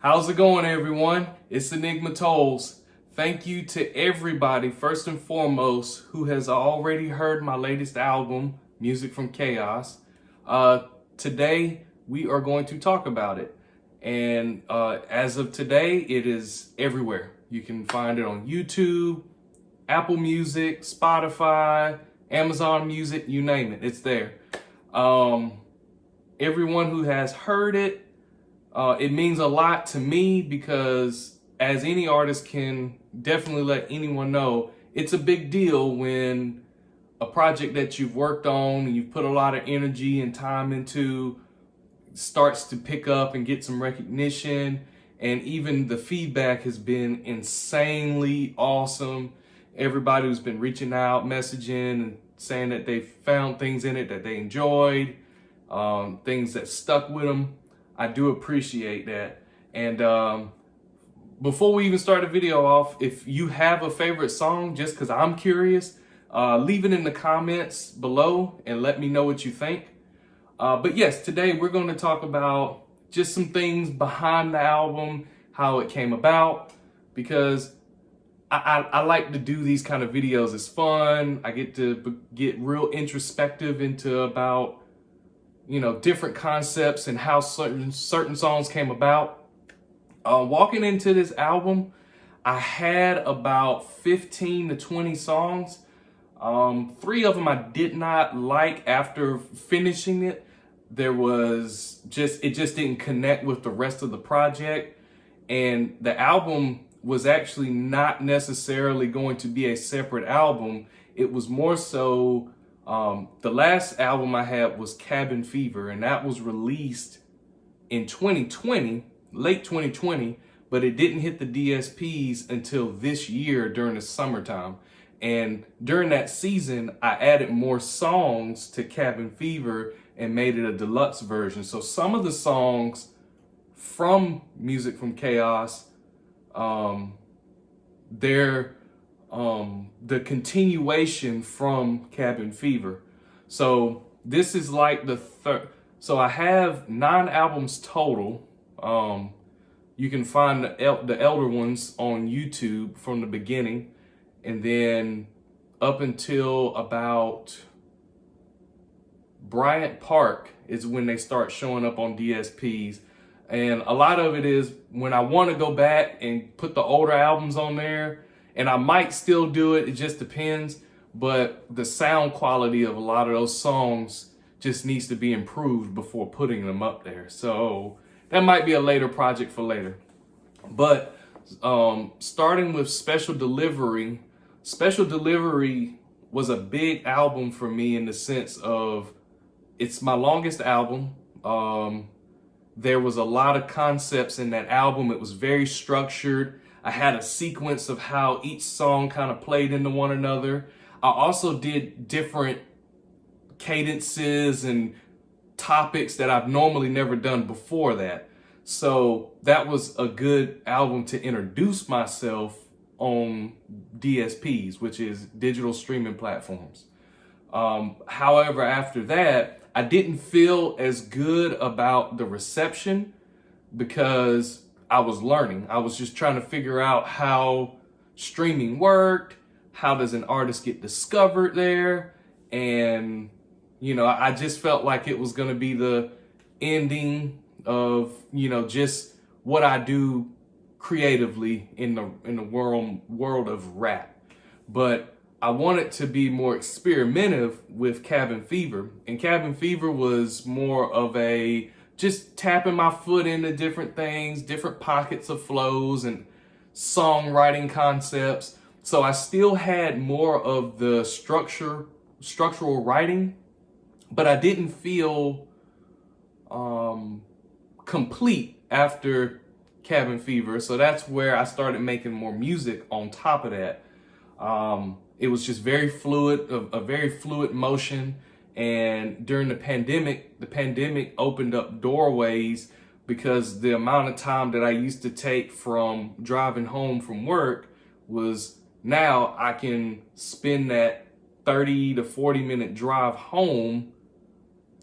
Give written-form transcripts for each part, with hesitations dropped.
How's it going, everyone? It's Enigma Towles. Thank you to everybody, first and foremost, who has already heard my latest album, Music from Chaos. Today, we are going to talk about it. And as of today, it is everywhere. You can find it on YouTube, Apple Music, Spotify, Amazon Music, you name it, it's there. Everyone who has heard it, it means a lot to me because as any artist can definitely let anyone know, it's a big deal when a project that you've worked on and you've put a lot of energy and time into starts to pick up and get some recognition. And even the feedback has been insanely awesome. Everybody who's been reaching out, messaging and saying that they found things in it that they enjoyed, things that stuck with them. I do appreciate that. And before we even start the video off, if you have a favorite song, just because I'm curious, leave it in the comments below and let me know what you think. But yes, today we're going to talk about just some things behind the album, how it came about, because I like to do these kind of videos. It's fun. I get to get real introspective into about, different concepts and how certain songs came about. Walking into this album, I had about 15 to 20 songs. 3 of them I did not like after finishing it. It just didn't connect with the rest of the project. And the album was actually not necessarily going to be a separate album. It was more so, the last album I had was Cabin Fever, and that was released in 2020, late 2020, but it didn't hit the DSPs until this year during the summertime. And during that season, I added more songs to Cabin Fever and made it a deluxe version. So some of the songs from Music from Chaos, they're the continuation from Cabin Fever. So this is like the third. So I have 9 albums total. You can find the elder ones on YouTube from the beginning, and then up until about Bryant Park is when they start showing up on DSPs. And a lot of it is when I want to go back and put the older albums on there, and I might still do it, it just depends. But the sound quality of a lot of those songs just needs to be improved before putting them up there. So that might be a later project for later. But starting with Special Delivery was a big album for me in the sense of it's my longest album. There was a lot of concepts in that album. It was very structured. I had a sequence of how each song kind of played into one another. I also did different cadences and topics that I've normally never done before that. So that was a good album to introduce myself on DSPs, which is digital streaming platforms. However, after that, I didn't feel as good about the reception because I was learning. I was just trying to figure out how streaming worked. How does an artist get discovered there? And, I just felt like it was going to be the ending of, just what I do creatively in the world of rap. But I wanted to be more experimentative with Cabin Fever. And Cabin Fever was more of a just tapping my foot into different things, different pockets of flows and songwriting concepts. So I still had more of the structural writing, but I didn't feel complete after Cabin Fever. So that's where I started making more music on top of that. It was just very fluid, a very fluid motion. And during the pandemic opened up doorways because the amount of time that I used to take from driving home from work was now I can spend that 30 to 40 minute drive home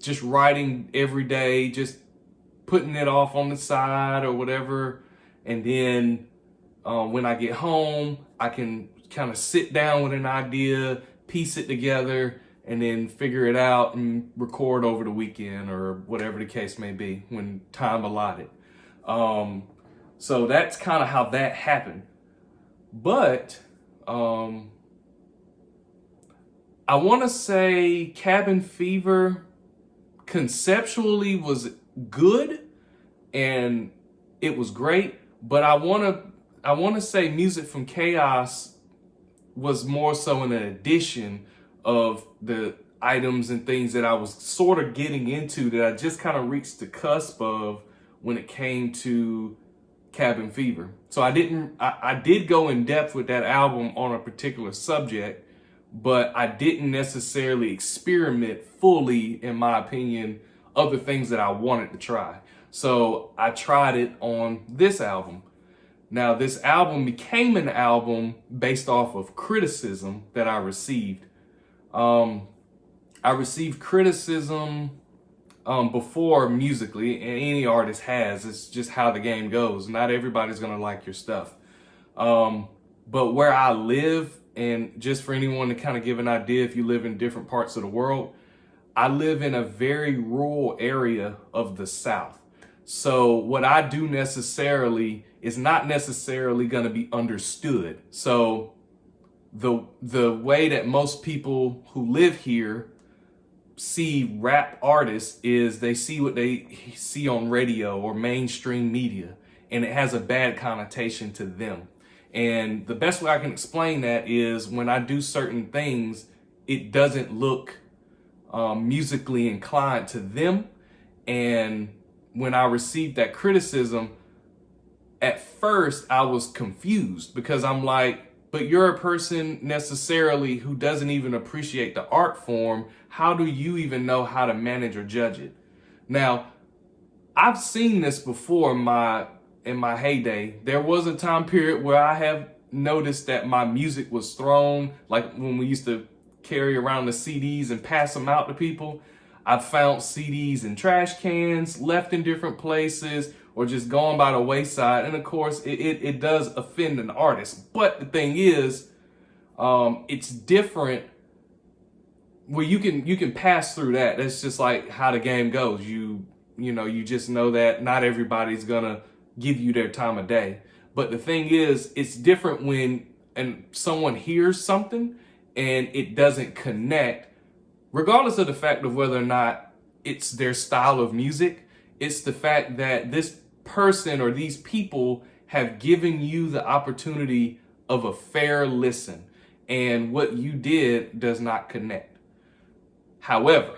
just writing every day, just putting it off on the side or whatever And then when I get home, I can kind of sit down with an idea, piece it together, and then figure it out and record over the weekend or whatever the case may be when time allotted. So that's kind of how that happened. But I want to say Cabin Fever conceptually was good and it was great, but I want to say Music from Chaos was more so an addition of the items and things that I was sort of getting into that I just kind of reached the cusp of when it came to Cabin Fever. So I did go in depth with that album on a particular subject, but I didn't necessarily experiment fully, in my opinion, other things that I wanted to try. So I tried it on this album. Now, this album became an album based off of criticism that I received. I received criticism before musically, and any artist has. It's just how the game goes. Not everybody's gonna like your stuff. But where I live, and just for anyone to kind of give an idea, if you live in different parts of the world, I live in a very rural area of the South. So what I do necessarily is not necessarily going to be understood. So the way that most people who live here see rap artists is they see what they see on radio or mainstream media, and it has a bad connotation to them. And the best way I can explain that is when I do certain things, it doesn't look musically inclined to them. And when I received that criticism, at first I was confused because I'm like, but you're a person necessarily who doesn't even appreciate the art form. How do you even know how to manage or judge it? Now, I've seen this before in my heyday. There was a time period where I have noticed that my music was thrown, like when we used to carry around the CDs and pass them out to people. I've found CDs in trash cans, left in different places, or just gone by the wayside. And of course, it does offend an artist. But the thing is, it's different where you can pass through that. That's just like how the game goes. You just know that not everybody's gonna give you their time of day. But the thing is, it's different when someone hears something and it doesn't connect, regardless of the fact of whether or not it's their style of music. It's the fact that this person or these people have given you the opportunity of a fair listen, and what you did does not connect. However,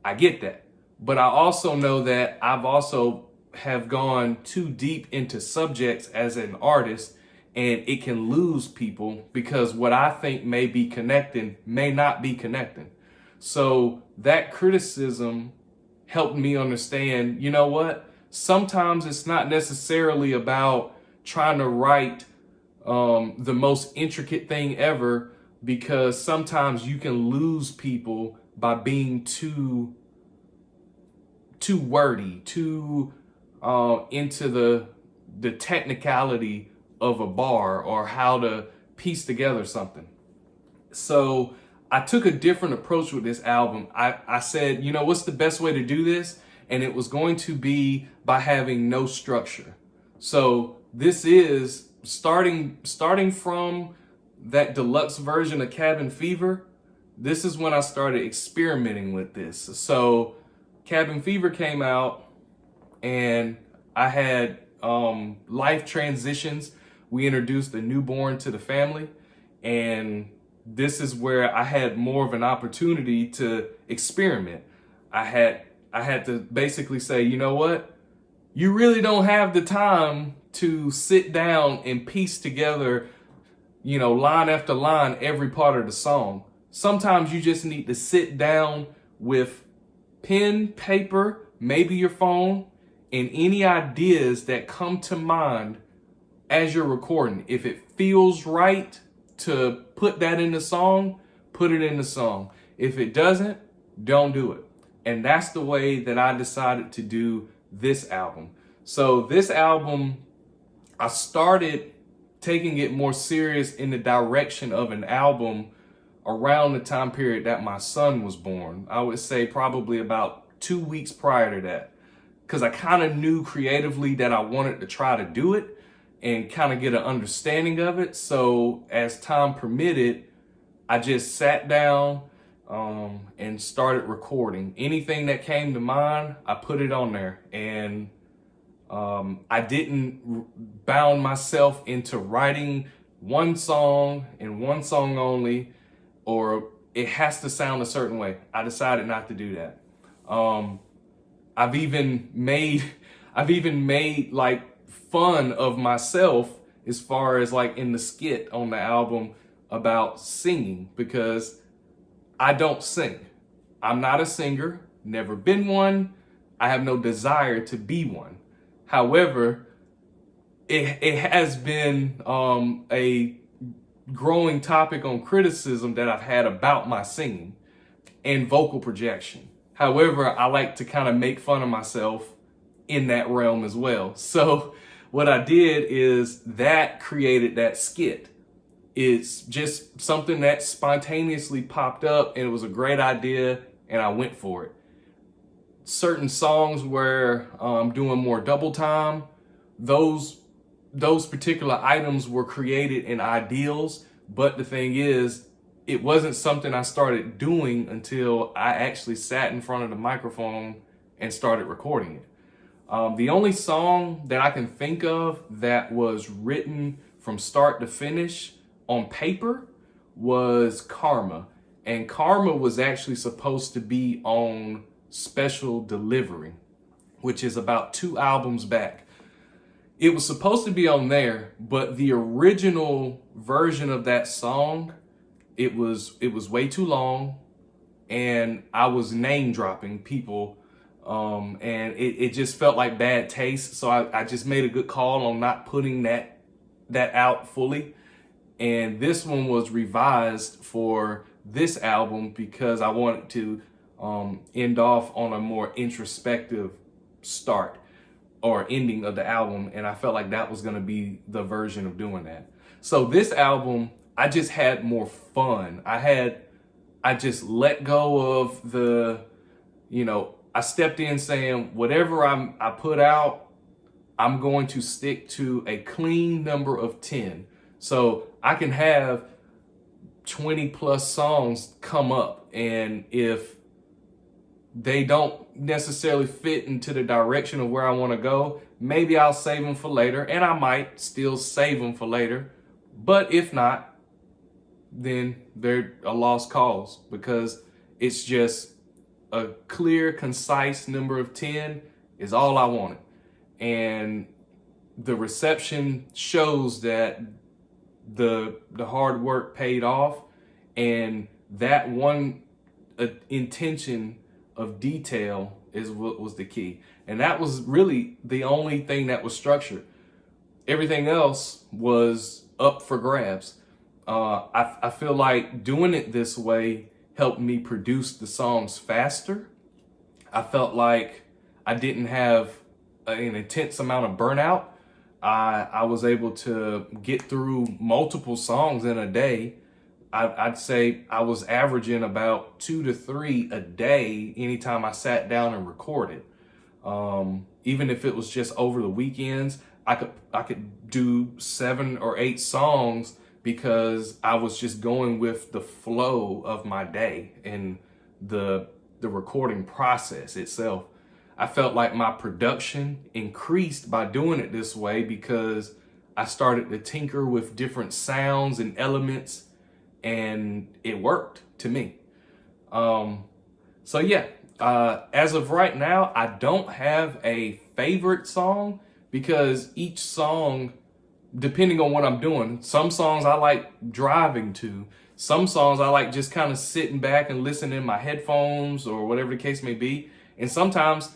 I get that, but I also know that I've also have gone too deep into subjects as an artist, and it can lose people because what I think may be connecting may not be connecting. So that criticism helped me understand, you know what? Sometimes it's not necessarily about trying to write the most intricate thing ever, because sometimes you can lose people by being too wordy, too into the technicality of a bar or how to piece together something. So I took a different approach with this album. I said, you know, what's the best way to do this? And it was going to be by having no structure. So this is starting from that deluxe version of Cabin Fever. This is when I started experimenting with this. So Cabin Fever came out and I had life transitions. We introduced a newborn to the family, and this is where I had more of an opportunity to experiment. I had to basically say, you know what? You really don't have the time to sit down and piece together, line after line, every part of the song. Sometimes you just need to sit down with pen, paper, maybe your phone, and any ideas that come to mind as you're recording. If it feels right to put that in the song, put it in the song. If it doesn't, don't do it. And that's the way that I decided to do this album. So this album, I started taking it more serious in the direction of an album around the time period that my son was born. I would say probably about 2 weeks prior to that, because I kind of knew creatively that I wanted to try to do it and kind of get an understanding of it. So as time permitted, I just sat down and started recording. Anything that came to mind, I put it on there. And I didn't bound myself into writing one song and one song only, or it has to sound a certain way. I decided not to do that. I've even made like fun of myself as far as like in the skit on the album about singing, because I don't sing. I'm not a singer, never been one. I have no desire to be one. However, it has been a growing topic on criticism that I've had about my singing and vocal projection. However, I like to kind of make fun of myself in that realm as well. So what I did is that created that skit. It's just something that spontaneously popped up, and it was a great idea, and I went for it. Certain songs where I'm doing more double time, those particular items were created in ideals, but the thing is, it wasn't something I started doing until I actually sat in front of the microphone and started recording it. The only song that I can think of that was written from start to finish on paper was Karma. And Karma was actually supposed to be on Special Delivery, which is about 2 albums back. It was supposed to be on there, but the original version of that song, it was way too long, and I was name dropping people, and it just felt like bad taste. So I just made a good call on not putting that out fully. And this one was revised for this album because I wanted to end off on a more introspective start or ending of the album, and I felt like that was going to be the version of doing that. So this album, I just had more fun. I just let go of the, I stepped in saying whatever I put out, I'm going to stick to a clean number of 10. So I can have 20 plus songs come up, and if they don't necessarily fit into the direction of where I want to go, maybe I'll save them for later, and I might still save them for later. But if not, then they're a lost cause, because it's just a clear, concise number of 10 is all I wanted. And the reception shows that the hard work paid off, and that one intention of detail is what was the key. And that was really the only thing that was structured. Everything else was up for grabs. I feel like doing it this way helped me produce the songs faster. I felt like I didn't have an intense amount of burnout. I was able to get through multiple songs in a day. I'd say I was averaging about 2 to 3 a day anytime I sat down and recorded. Even if it was just over the weekends, I could do 7 or 8 songs because I was just going with the flow of my day and the recording process itself. I felt like my production increased by doing it this way because I started to tinker with different sounds and elements, and it worked to me. So yeah, as of right now, I don't have a favorite song because each song, depending on what I'm doing, some songs I like driving to, some songs I like just kind of sitting back and listening in my headphones or whatever the case may be. And sometimes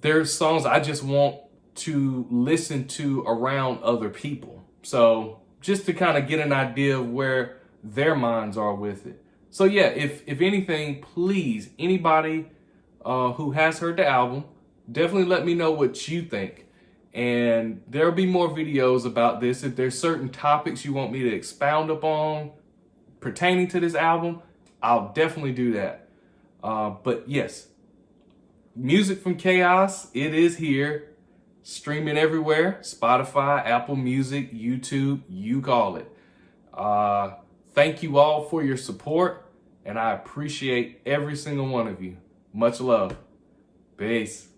there's songs I just want to listen to around other people. So just to kind of get an idea of where their minds are with it. So yeah, if anything, please, anybody who has heard the album, definitely let me know what you think. And there'll be more videos about this. If there's certain topics you want me to expound upon pertaining to this album, I'll definitely do that. But yes, Music from Chaos, it is here. Streaming everywhere. Spotify, Apple Music, YouTube, you call it. Thank you all for your support, and I appreciate every single one of you. Much love. Peace.